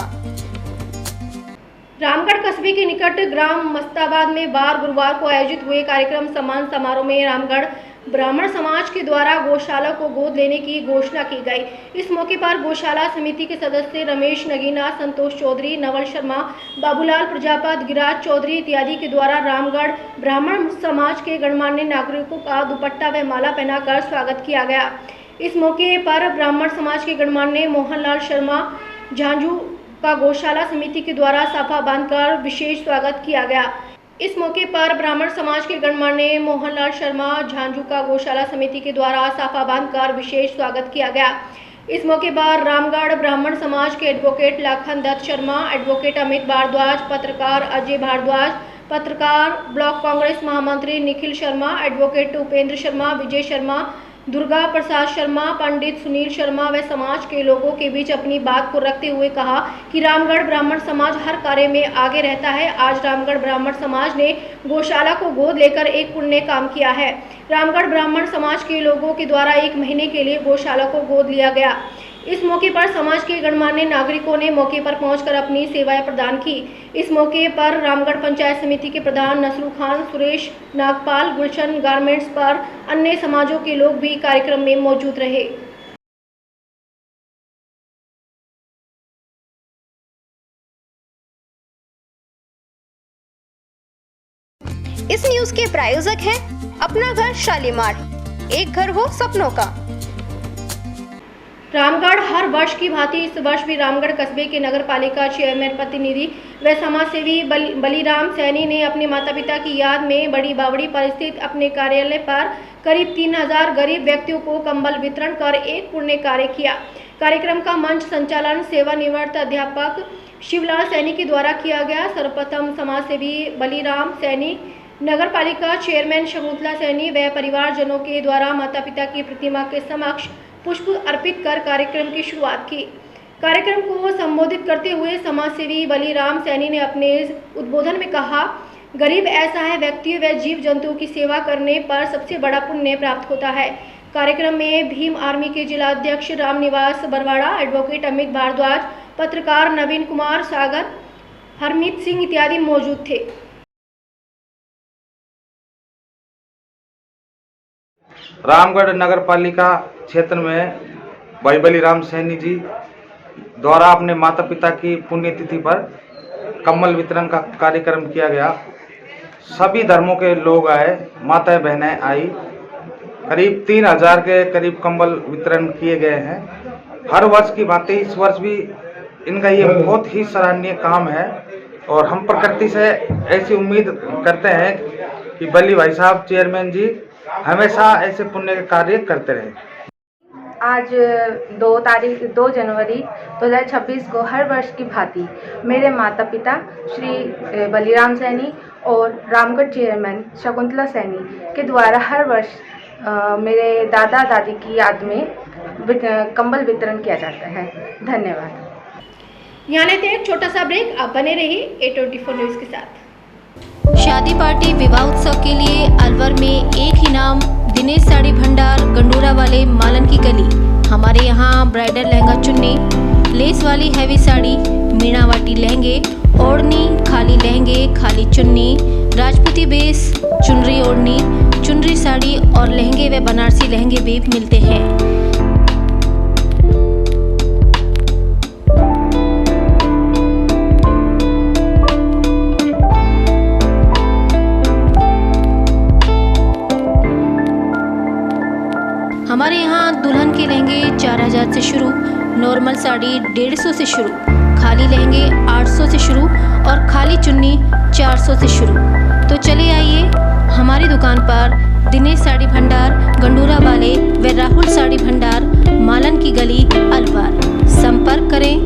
रामगढ़ कस्बे के निकट ग्राम मस्ताबाद में गुरुवार को आयोजित हुए कार्यक्रम सम्मान समारोह में रामगढ़ ब्राह्मण समाज के द्वारा गौशाला को गोद लेने की घोषणा की गई। इस मौके पर गौशाला समिति के सदस्य रमेश नगीना, संतोष चौधरी, नवल शर्मा, बाबूलाल प्रजापत, गिराज चौधरी इत्यादि के द्वारा रामगढ़ ब्राह्मण समाज के गणमान्य नागरिकों का दुपट्टा व माला पहनाकर स्वागत किया गया। इस मौके पर ब्राह्मण समाज के गणमान्य मोहनलाल शर्मा झांझू का गौशाला समिति के द्वारा साफा बांधकर विशेष स्वागत किया गया। इस मौके पर ब्राह्मण समाज के गणमान्य मोहनलाल शर्मा झांझू का गौशाला समिति के द्वारा साफा बांधकर विशेष स्वागत किया गया। इस मौके पर रामगढ़ ब्राह्मण समाज के एडवोकेट लाखन दत्त शर्मा, एडवोकेट अमित भारद्वाज, पत्रकार अजय भारद्वाज, पत्रकार ब्लॉक कांग्रेस महामंत्री निखिल शर्मा, एडवोकेट उपेंद्र शर्मा, विजय शर्मा, दुर्गा प्रसाद शर्मा, पंडित सुनील शर्मा व समाज के लोगों के बीच अपनी बात को रखते हुए कहा कि रामगढ़ ब्राह्मण समाज हर कार्य में आगे रहता है। आज रामगढ़ ब्राह्मण समाज ने गौशाला को गोद लेकर एक पुण्य काम किया है। रामगढ़ ब्राह्मण समाज के लोगों के द्वारा 1 महीने के लिए गौशाला को गोद लिया गया। इस मौके पर समाज के गणमान्य नागरिकों ने मौके पर पहुंचकर अपनी सेवाएं प्रदान की। इस मौके पर रामगढ़ पंचायत समिति के प्रधान नसरू खान, सुरेश नागपाल, गुलशन गारमेंट्स पर अन्य समाजों के लोग भी कार्यक्रम में मौजूद रहे। इस न्यूज के प्रायोजक हैं अपना घर शालीमार, एक घर हो सपनों का। रामगढ़ हर वर्ष की भांति इस वर्ष भी रामगढ़ कस्बे के नगर पालिका चेयरमैन प्रतिनिधि व समाजसेवी बलीराम सैनी ने अपने माता पिता की याद में बड़ी बावड़ी पर स्थित अपने कार्यालय पर करीब 3000 गरीब व्यक्तियों को कंबल वितरण कर एक पुण्य कार्य किया। कार्यक्रम का मंच संचालन सेवानिवृत्त अध्यापक शिवलाल सैनी के द्वारा किया गया। सर्वप्रथम समाजसेवी बलीराम सैनी, नगर पालिका चेयरमैन शकुंतला सैनी व परिवारजनों के द्वारा माता पिता की प्रतिमा के समक्ष पुष्प अर्पित कर कार्यक्रम की शुरुआत की। कार्यक्रम को संबोधित करते हुए समाजसेवी बलीराम सैनी ने अपने उद्बोधन में कहा, गरीब ऐसा है व्यक्ति व जीव जंतुओं की सेवा करने पर सबसे बड़ा पुण्य प्राप्त होता है। कार्यक्रम में भीम आर्मी के जिला अध्यक्ष रामनिवास बरवाड़ा, एडवोकेट अमित भारद्वाज, पत्रकार नवीन कुमार सागर, हरमीत सिंह इत्यादि मौजूद थे। रामगढ़ नगर पालिका क्षेत्र में भाई बलीराम सैनी जी द्वारा अपने माता पिता की पुण्यतिथि पर कंबल वितरण का कार्यक्रम किया गया। सभी धर्मों के लोग आए, माताएं बहनें आई, करीब 3000 के करीब कंबल वितरण किए गए हैं। हर वर्ष की भांति इस वर्ष भी इनका ये बहुत ही सराहनीय काम है और हम प्रकृति से ऐसी उम्मीद करते हैं कि बली भाई साहब चेयरमैन जी हमेशा ऐसे पुण्य के कार्य करते रहे। आज 2 जनवरी 2026 को हर वर्ष की भांति मेरे माता पिता श्री बलीराम सैनी और रामगढ़ चेयरमैन शकुंतला सैनी के द्वारा हर वर्ष मेरे दादा दादी की याद में कंबल वितरण किया जाता है। धन्यवाद। यहाँ लेते हैं एक छोटा सा ब्रेक, आप बने रहिए A24 न्यूज के साथ। शादी पार्टी विवाह उत्सव के लिए अलवर में एक ही नाम, दिनेश साड़ी भंडार, गंडोरा वाले, मालन की गली। हमारे यहाँ ब्राइडल लहंगा चुन्नी, लेस वाली हैवी साड़ी, मीणावाटी लहंगे, ओढ़नी, खाली लहंगे, खाली चुन्नी, राजपूती बेस, चुनरी ओढ़नी, चुनरी साड़ी और लहंगे व बनारसी लहंगे भी मिलते हैं। हमारे यहाँ दुल्हन के लहंगे 4000 से शुरू, नॉर्मल साड़ी 150 से शुरू, खाली लहंगे 800 से शुरू और खाली चुन्नी 400 से शुरू। तो चले आइए हमारी दुकान पर, दिनेश साड़ी भंडार, गंडूरा वाले व राहुल साड़ी भंडार, मालन की गली, अलवर। संपर्क करें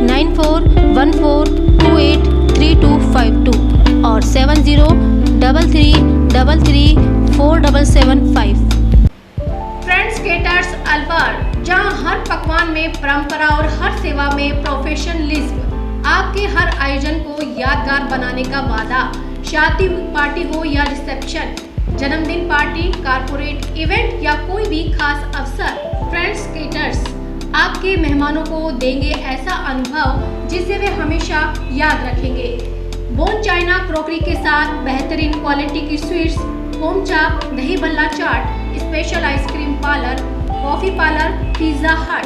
9414283252 और 7033334775। फ्रेंड्स केटर्स अलवर, जहां हर पकवान में परंपरा और हर सेवा में प्रोफेशनलिज्म। आपके हर आयोजन को यादगार बनाने का वादा। शादी पार्टी हो या रिसेप्शन, जन्मदिन पार्टी, कारपोरेट इवेंट या कोई भी खास अवसर, फ्रेंड्स केटर्स आपके मेहमानों को देंगे ऐसा अनुभव जिसे वे हमेशा याद रखेंगे। बोन चाइना क्रॉकरी के साथ बेहतरीन क्वालिटी की sweets, home chaap, dahi bhalla chaat, special ice cream parlour, coffee parlour, pizza Hut.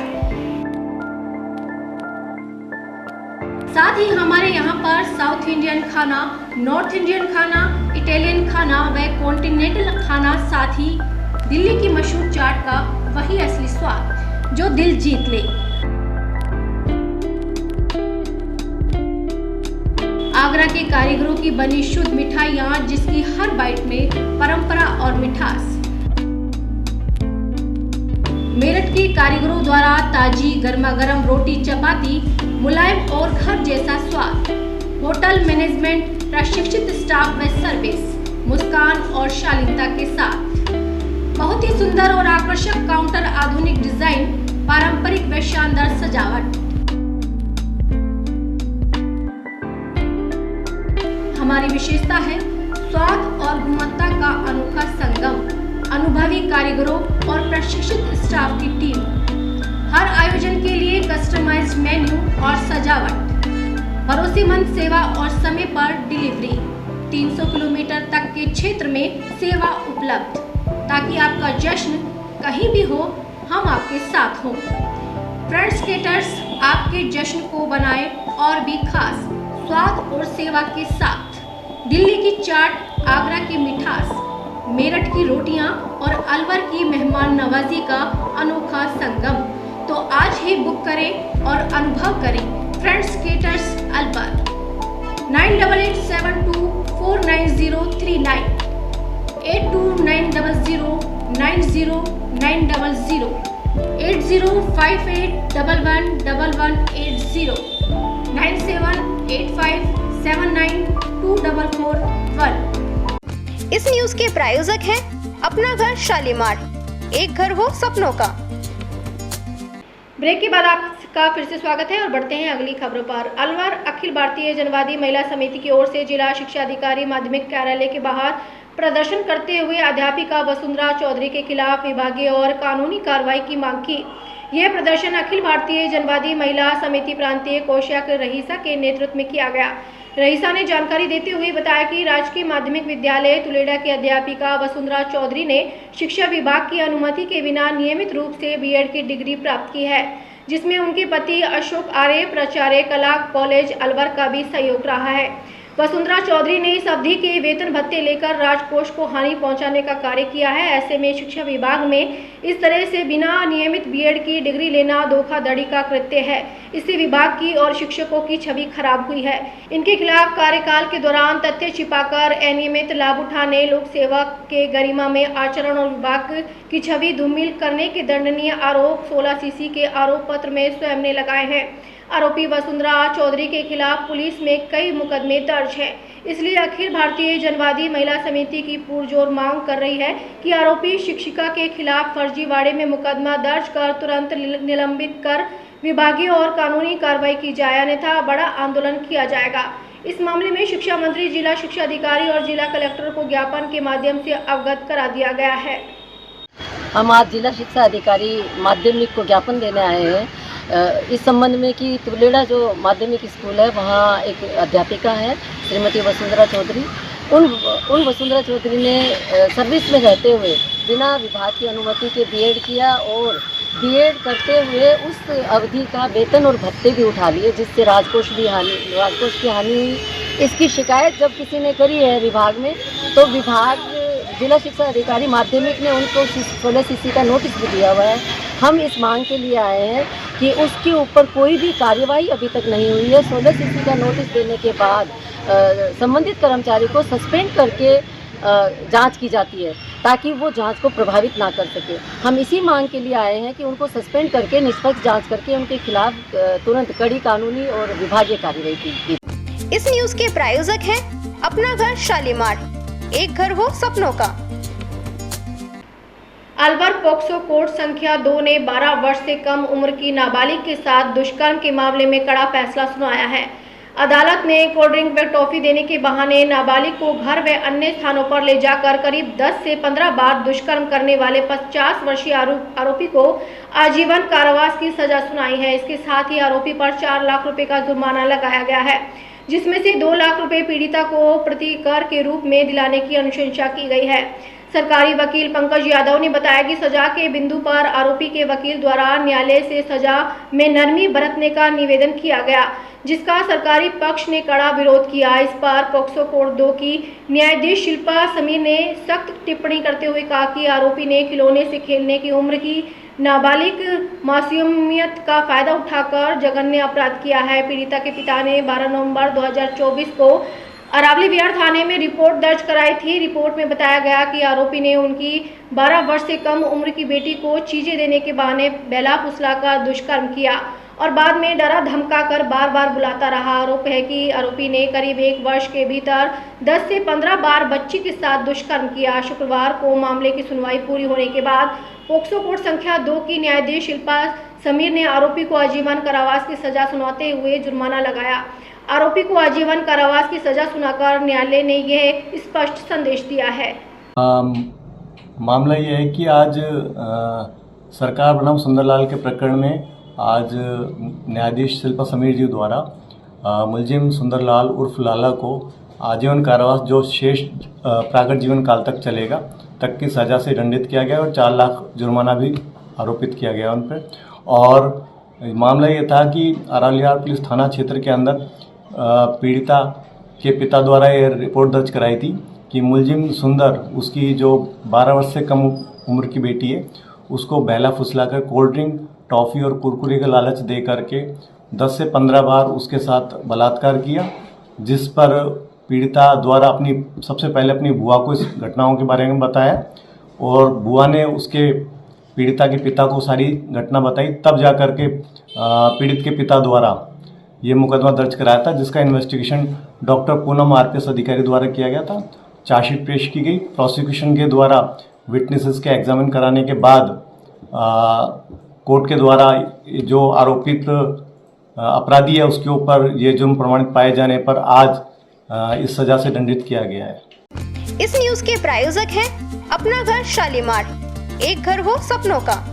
साथ ही हमारे यहाँ पर साउथ इंडियन खाना, नॉर्थ इंडियन खाना, इटालियन खाना व कॉन्टिनेंटल खाना, साथ ही दिल्ली की मशहूर चाट का वही असली स्वाद जो दिल जीत ले। आगरा के कारीगरों की बनी शुद्ध मिठाइयाँ, जिसकी हर बाइट में परंपरा और मिठास। मेरठ के कारीगरों द्वारा ताजी गर्मा गर्म रोटी चपाती, मुलायम और घर जैसा स्वाद। होटल मैनेजमेंट, प्रशिक्षित स्टाफ व सर्विस, मुस्कान और शालीनता के साथ। बहुत ही सुंदर और आकर्षक काउंटर, आधुनिक डिजाइन, पारंपरिक व शानदार सजावट। हमारी विशेषता है स्वाद और गुणवत्ता का अनोखा संगम। अनुभवी कारीगरों और प्रशिक्षित स्टाफ की टीम। हर आयोजन के लिए कस्टमाइज्ड मेन्यू और सजावट। भरोसेमंद सेवा और समय पर डिलीवरी। 300 किलोमीटर तक के क्षेत्र में सेवा उपलब्ध, ताकि आपका जश्न कहीं भी हो, हम आपके साथ हों। फ्रेंड्स केटर्स आपके जश्न को बनाए और भी खास स्वाद और सेवा के साथ। दिल्ली की चाट, आगरा की मिठास, मेरठ की रोटियां और अलवर की मेहमान नवाजी का अनोखा संगम। तो आज ही बुक करें और अनुभव करें फ्रेंड्स केटर्स अलवर। 9887249039, 8290090900, 8058111180, 9785792441। इस न्यूज के प्रायोजक हैं अपना घर शालीमार, एक घर हो सपनों का। ब्रेक के बाद आपका फिर से स्वागत है और बढ़ते हैं अगली खबरों पर। अलवर अखिल भारतीय जनवादी महिला समिति की ओर से जिला शिक्षा अधिकारी माध्यमिक कार्यालय के बाहर प्रदर्शन करते हुए अध्यापिका वसुंधरा चौधरी के खिलाफ विभागीय और कानूनी कार्रवाई की मांग की। यह प्रदर्शन अखिल भारतीय जनवादी महिला समिति प्रांतीय कोषाध्यक्ष रहीसा के नेतृत्व में किया गया। रहीसा ने जानकारी देते हुए बताया कि राजकीय माध्यमिक विद्यालय तुलेड़ा की अध्यापिका वसुंधरा चौधरी ने शिक्षा विभाग की अनुमति के बिना नियमित रूप से बीएड की डिग्री प्राप्त की है, जिसमें उनके पति अशोक आर्य प्राचार्य कला कॉलेज अलवर का भी सहयोग रहा है। वसुंधरा चौधरी ने इस अवधि के वेतन भत्ते लेकर राजकोष को हानि पहुंचाने का कार्य किया है। ऐसे में शिक्षा विभाग में इस तरह से बिना नियमित बीएड की डिग्री लेना धोखाधड़ी का कृत्य है। इससे विभाग की और शिक्षकों की छवि खराब हुई है। इनके खिलाफ कार्यकाल के दौरान तथ्य छिपाकर अनियमित लाभ उठाने, लोक सेवा के गरिमा में आचरण और विभाग की छवि धूमिल करने के दंडनीय आरोप 16 सीसी के आरोप पत्र में स्वयं ने लगाए हैं। आरोपी वसुंधरा चौधरी के खिलाफ पुलिस में कई मुकदमे दर्ज हैं। इसलिए अखिल भारतीय जनवादी महिला समिति की पुरजोर मांग कर रही है कि आरोपी शिक्षिका के खिलाफ फर्जीवाड़े में मुकदमा दर्ज कर तुरंत निलंबित कर विभागीय और कानूनी कार्रवाई की जाए, अन्यथा बड़ा आंदोलन किया जाएगा। इस मामले में शिक्षा मंत्री, जिला शिक्षा अधिकारी और जिला कलेक्टर को ज्ञापन के माध्यम से अवगत करा दिया गया है। हम आज जिला शिक्षा अधिकारी माध्यमिक को ज्ञापन देने आए हैं इस संबंध में कि तुलेड़ा जो माध्यमिक स्कूल है वहाँ एक अध्यापिका है श्रीमती वसुंधरा चौधरी। उन वसुंधरा चौधरी ने सर्विस में रहते हुए बिना विभाग की अनुमति के बीएड किया और बीएड करते हुए उस अवधि का वेतन और भत्ते भी उठा लिए, जिससे राजकोष की हानि हुई। इसकी शिकायत जब किसी ने करी है विभाग में, तो विभाग जिला शिक्षा अधिकारी माध्यमिक ने उनको 16 सीसी का नोटिस भी दिया हुआ है। हम इस मांग के लिए आए हैं कि उसके ऊपर कोई भी कार्यवाही अभी तक नहीं हुई है। 16 सीसी का नोटिस देने के बाद संबंधित कर्मचारी को सस्पेंड करके जांच की जाती है, ताकि वो जांच को प्रभावित ना कर सके। हम इसी मांग के लिए आए हैं कि उनको सस्पेंड करके निष्पक्ष जांच करके उनके खिलाफ तुरंत कड़ी कानूनी और विभागीय कार्रवाई की। इस न्यूज के प्रायोजक हैं अपना घर शालीमार, एक घर हो सपनों का। अलवर पॉक्सो कोर्ट संख्या 2 ने 12 वर्ष से कम उम्र की नाबालिग के साथ दुष्कर्म के मामले में कड़ा फैसला सुनाया है। अदालत ने कोल्ड ड्रिंक व टॉफी देने के बहाने नाबालिग को घर व अन्य स्थानों पर ले जाकर करीब 10 से 15 बार दुष्कर्म करने वाले 50 वर्षीय आरोपी को आजीवन कारावास की सजा सुनाई है। इसके साथ ही आरोपी पर 4 लाख रुपए का जुर्माना लगाया गया है, जिसमें से 2 लाख रुपए पीड़िता को प्रतिकर के रूप में दिलाने की अनुशंसा की गई है। सरकारी वकील पंकज यादव ने बताया कि सजा के बिंदु पर आरोपी के वकील द्वारा न्यायालय से सजा में नरमी बरतने का निवेदन किया गया, जिसका सरकारी पक्ष ने कड़ा विरोध किया। इस पर पॉक्सो कोर्ट 2 की न्यायाधीश शिल्पा समीर ने सख्त टिप्पणी करते हुए कहा कि आरोपी ने खिलौने से खेलने की उम्र की नाबालिग मासूमियत का फायदा उठाकर जघन्य अपराध किया है। पीड़िता के पिता ने 12 नवंबर 2024 को अरावली विहार थाने में रिपोर्ट दर्ज कराई थी। रिपोर्ट में बताया गया कि आरोपी ने उनकी 12 वर्ष से कम उम्र की बेटी को चीजें देने के बहाने बहला फुसलाकर दुष्कर्म किया और बाद में डरा धमका कर बार बार बुलाता रहा। आरोप है कि आरोपी ने करीब 1 वर्ष के भीतर 10 से 15 बार बच्ची के साथ दुष्कर्म किया। शुक्रवार को मामले की सुनवाई पूरी होने के बाद पॉक्सो कोर्ट संख्या 2 की न्यायाधीश शिल्पा समीर ने आरोपी को आजीवन कारावास की सजा सुनाते हुए जुर्माना लगाया। आरोपी को आजीवन कारावास की सजा सुनाकर न्यायालय ने यह स्पष्ट संदेश दिया है। मामला यह है कि आज सरकार बनाम सुंदरलाल के प्रकरण में आज न्यायाधीश शिल्पा समीर जी द्वारा मुलजिम सुंदरलाल उर्फ लाला को आजीवन कारावास जो शेष प्राकृत जीवन काल तक चलेगा तक की सज़ा से दंडित किया गया और 4 लाख जुर्माना भी आरोपित किया गया उन पर। और मामला ये था कि अरावली पुलिस थाना क्षेत्र के अंदर पीड़िता के पिता द्वारा ये रिपोर्ट दर्ज कराई थी कि मुलजिम सुंदर उसकी जो 12 वर्ष से कम उम्र की बेटी है उसको बहला फुसलाकर कोल्ड ड्रिंक, टॉफ़ी और कुरकुरे का लालच दे करके 10 से 15 बार उसके साथ बलात्कार किया, जिस पर पीड़िता द्वारा सबसे पहले अपनी बुआ को इस घटनाओं के बारे में बताया और बुआ ने उसके पीड़िता के पिता को सारी घटना बताई। तब जा कर के पीड़ित के पिता द्वारा ये मुकदमा दर्ज कराया था, जिसका इन्वेस्टिगेशन डॉक्टर पूनम RPS अधिकारी द्वारा किया गया था। चार्जशीट पेश की गई। प्रोसिक्यूशन के द्वारा विटनेसेस के एग्जामिन कराने के बाद कोर्ट के द्वारा जो आरोपित अपराधी है उसके ऊपर ये जुर्म प्रमाणित पाए जाने पर आज इस सजा से दंडित किया गया है। इस न्यूज के प्रायोजक हैं अपना घर शालीमार, एक घर हो सपनों का।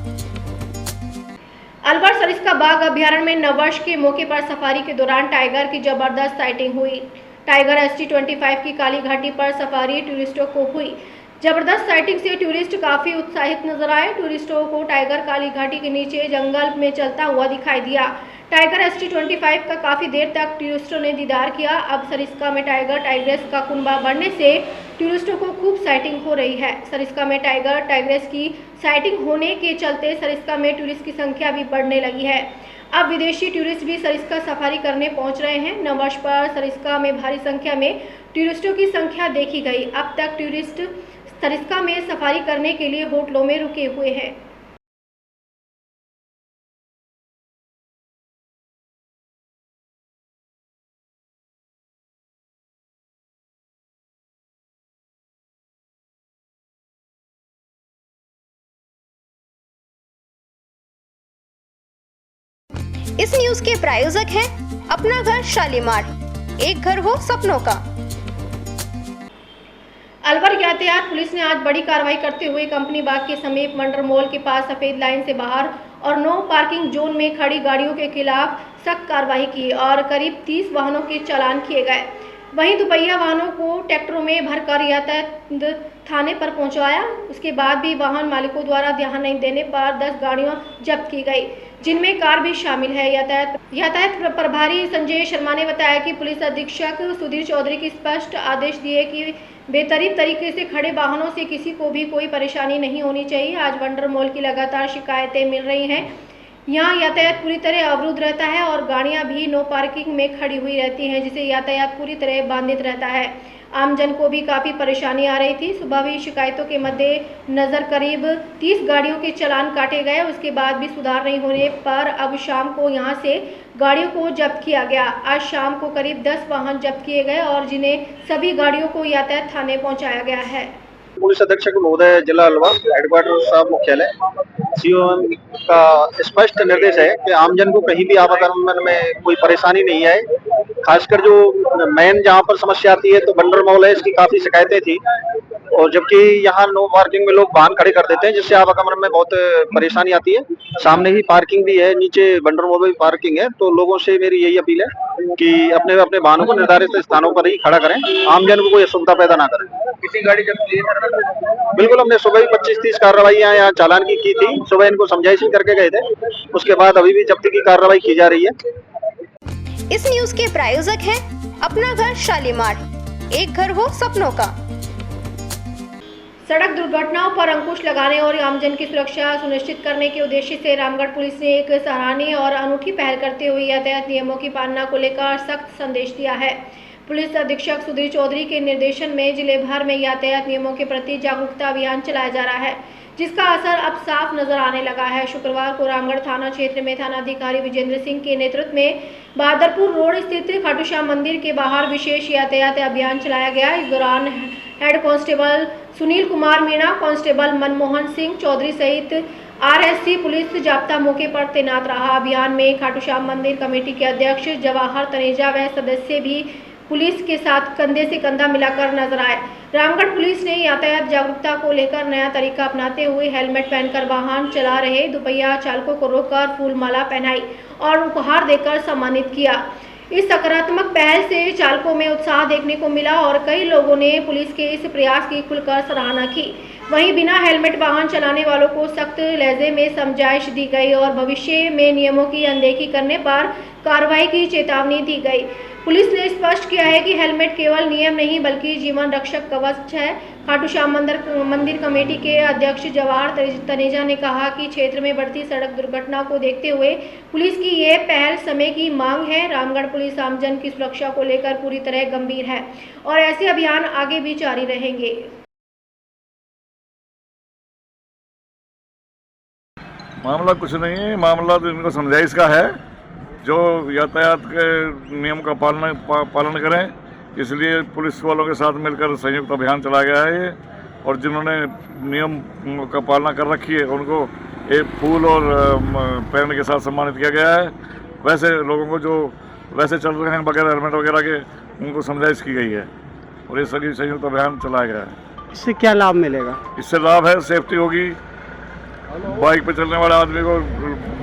अलवर सरिस्का बाघ अभ्यारण्य में नववर्ष के मौके पर सफारी के दौरान टाइगर की जबरदस्त साइटिंग हुई। टाइगर ST-25 की काली घाटी पर सफारी टूरिस्टों को हुई। जबरदस्त साइटिंग से टूरिस्ट काफी उत्साहित नजर आए। टूरिस्टों को टाइगर काली घाटी के नीचे जंगल में चलता हुआ दिखाई दिया। टाइगर ST-25 का काफी देर तक टूरिस्टों ने दीदार किया। अब सरिस्का में टाइगर टाइग्रेस का कुनबा बढ़ने से टूरिस्टों को खूब साइटिंग हो रही है। सरिस्का में टाइगर टाइग्रेस की साइटिंग होने के चलते सरिस्का में टूरिस्ट की संख्या भी बढ़ने लगी है। अब विदेशी टूरिस्ट भी सरिस्का सफारी करने पहुंच रहे हैं। नववर्ष पर सरिस्का में भारी संख्या में टूरिस्टों की संख्या देखी गई। अब तक टूरिस्ट सरिस्का में सफारी करने के लिए होटलों में रुके हुए हैं। इस न्यूज के प्रायोजक हैं अपना घर शालीमार, एक घर हो सपनों का। अलवर यातायात पुलिस ने आज बड़ी कार्रवाई करते हुए कंपनी बाग के समीप वंडर मॉल के पास सफेद लाइन से बाहर और नो पार्किंग जोन में खड़ी गाड़ियों के खिलाफ सख्त कार्रवाई की और करीब 30 वाहनों के चालान किए गए। वहीं दुपहिया वाहनों को ट्रैक्टरों में भरकर यातायात थाने पर पहुंचाया। उसके बाद भी वाहन मालिकों द्वारा ध्यान नहीं देने पर 10 गाड़ियां जब्त की गई, जिनमें कार भी शामिल है। यातायात प्रभारी संजय शर्मा ने बताया कि पुलिस अधीक्षक सुधीर चौधरी की स्पष्ट आदेश दिए कि बेतरतीब तरीके से खड़े वाहनों से किसी को भी कोई परेशानी नहीं होनी चाहिए। आज वंडर मॉल की लगातार शिकायतें मिल रही हैं। यहाँ यातायात पूरी तरह अवरुद्ध रहता है और गाड़ियाँ भी नो पार्किंग में खड़ी हुई रहती हैं, जिससे यातायात पूरी तरह बाधित रहता है। आमजन को भी काफ़ी परेशानी आ रही थी। सुबह भी शिकायतों के मद्देनजर करीब 30 गाड़ियों के चालान काटे गए। उसके बाद भी सुधार नहीं होने पर अब शाम को यहां से गाड़ियों को जब्त किया गया। आज शाम को करीब 10 वाहन जब्त किए गए और जिन्हें सभी गाड़ियों को यातायात थाने पहुंचाया गया है। पुलिस अधीक्षक महोदय जिला अलवर हेडक्वार्टर साहब मुख्यालय COM का स्पष्ट निर्देश है कि आमजन को कहीं भी आवागमन में कोई परेशानी नहीं है। खासकर जो मेन जहां पर समस्या आती है तो वंडर मॉल है, इसकी काफी शिकायतें थी और जबकि यहाँ नो पार्किंग में लोग वाहन खड़े कर देते हैं, जिससे आवागमन में बहुत परेशानी आती है। सामने ही पार्किंग भी है, नीचे बंडर मोबाइल पार्किंग है। तो लोगों से मेरी यही अपील है कि अपने अपने वाहनों को निर्धारित स्थानों पर ही खड़ा करें, आमजन को कोई असुविधा पैदा ना करें। किसी गाड़ी जब्त की है? बिल्कुल, हमने सुबह ही 25-30 कार्रवाइयां यहाँ चालान की थी। सुबह इनको समझाइश करके गए थे, उसके बाद अभी भी जब्ती की कार्रवाई की जा रही है। इस न्यूज के प्रायोजक हैं अपना घर शालीमार, एक घर हो सपनों का। सड़क दुर्घटनाओं पर अंकुश लगाने और आमजन की सुरक्षा सुनिश्चित करने के उद्देश्य से रामगढ़ पुलिस ने एक सराहनीय और अनूठी पहल करते हुए यातायात नियमों की पालना को लेकर सख्त संदेश दिया है। पुलिस अधीक्षक सुधीर चौधरी के निर्देशन में जिले भर में यातायात नियमों के प्रति जागरूकता अभियान चलाया जा रहा है, जिसका असर अब साफ नजर आने लगा है। शुक्रवार को रामगढ़ थाना क्षेत्र में थानाधिकारी विजेंद्र सिंह के नेतृत्व में बहादुरपुर रोड स्थित खाटू श्याम मंदिर के बाहर विशेष यातायात अभियान चलाया गया। इस दौरान head constable Sunil Kumar Meena, constable Manmohan Singh Chaudhary सहित आरएससी पुलिस जाब्ता मौके पर तैनात रहा। अभियान में खाटू श्याम मंदिर कमेटी के अध्यक्ष जवाहर तनेजा व सदस्य भी पुलिस के साथ कंधे से कंधा मिलाकर नजर आए। रामगढ़ पुलिस ने यातायात जागरूकता को लेकर नया तरीका अपनाते हुए हेलमेट पहनकर वाहन चला रहे दुपहिया चालकों को रोककर फूल माला पहनाई और उपहार देकर सम्मानित किया। इस सकारात्मक पहल से चालकों में उत्साह देखने को मिला और कई लोगों ने पुलिस के इस प्रयास की खुलकर सराहना की। वहीं बिना हेलमेट वाहन चलाने वालों को सख्त लहजे में समझाइश दी गई और भविष्य में नियमों की अनदेखी करने पर कार्रवाई की चेतावनी दी गई। पुलिस ने स्पष्ट किया है कि हेलमेट केवल नियम नहीं बल्कि जीवन रक्षक कवच है। खाटू श्याम मंदिर कमेटी के अध्यक्ष जवाहर तनेजा ने कहा कि क्षेत्र में बढ़ती सड़क दुर्घटना को देखते हुए पुलिस की ये पहल समय की मांग है। रामगढ़ पुलिस आमजन की सुरक्षा को लेकर पूरी तरह गंभीर है और ऐसे अभियान आगे भी जारी रहेंगे। मामला कुछ नहीं है, मामला तो इनको समझाइश का है, जो यातायात के नियम का पालन करें, इसलिए पुलिस वालों के साथ मिलकर संयुक्त अभियान चलाया गया है ये। और जिन्होंने नियम का पालना कर रखी है उनको एक फूल और पेन के साथ सम्मानित किया गया है। वैसे लोगों को जो वैसे चल रहे हैं बगैर हेलमेट वगैरह के, उनको समझाइश की गई है और ये सभी संयुक्त अभियान चलाया गया है। इससे क्या लाभ मिलेगा? इससे लाभ है, सेफ्टी होगी। बाइक पे चलने वाले आदमी को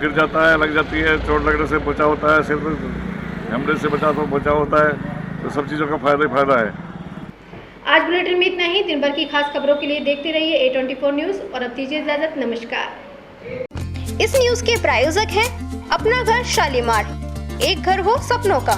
गिर जाता है, लग जाती है, चोट लगने से बचाव होता है, सिर्फ हेमरेज से बचाव होता है, तो सब चीज़ों का फायदा है। आज बुलेटिन में इतना ही। दिन भर की खास खबरों के लिए देखते रहिए A24 न्यूज़ और अब दीजिए इजाजत। नमस्कार। इस न्यूज के प्रायोजक हैं अपना घर शालीमार, एक घर हो सपनों का।